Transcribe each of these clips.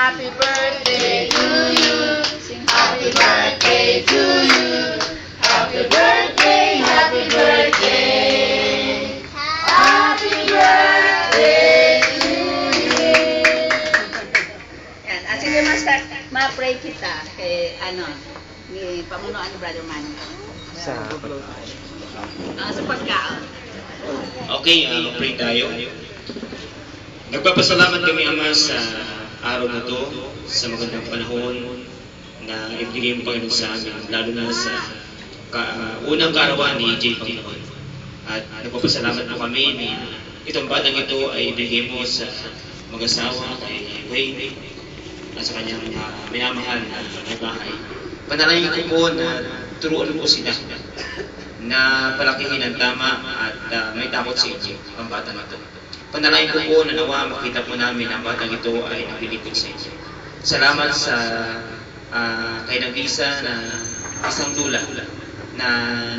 happy birthday to you. Happy birthday to you. Happy birthday, happy birthday. Happy birthday to you. Yan. Sige, Master, ma-pray kita kay, ni pamunuan ni Brother Manny. Sa Sa pagkaon. Okay, pray tayo. Nagpapasalamat kami, Ama, sa araw na to, sa magandang panahon na ibigay mo, Panginoon, sa amin, lalo na sa unang kaarawan ni J. Panginoon. At nagpapasalamat po kami na itong batang ito ay ibigay mo sa mag-asawa kay Wayne at sa kanyang minamahal na bahay. Panalangin ko po na turuan po sila na palakihin ang tama at may takot sa inyo ang batang ito. Panalangin ko po na nawa makita po namin ang batang ito ay naglilipod sa inyo. Salamat sa kay Nagisa na isang lula na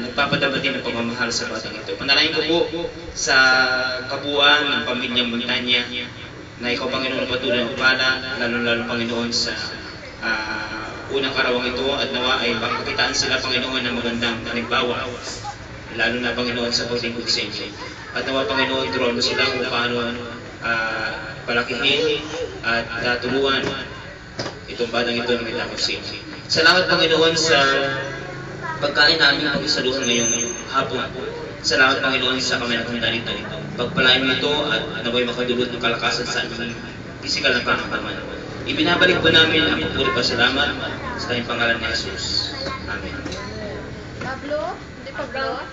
nagpapadama din ng pagmamahal sa batang ito. Panalangin ko po sa kabuuan ng pamilyang Montanya na ikaw, Panginoon, patuloy ng pala, lalo-lalo, Panginoon, sa unang karawang ito at nawa ay pakikitaan sila, Panginoon, ng magandang halimbawa, lalo na, Panginoon, sa paglingkod sa inyo. At nawa, Panginoon, turuan mo sila kung paano palakihin at turuan itong batang ito na may takot sa inyo. Salamat, Panginoon, sa pagkain namin pag-isaluhan ngayong hapon. Salamat, Panginoon, sa kami naghanda nito. Pagpalain mo ito at naway makadulot ng kalakasan sa aming pisikal na pangampaman. Ibinabalik po namin ang pagpuri pa salamat sa tayong pangalan ni Jesus. Amen. Pablo? Hindi Pablo?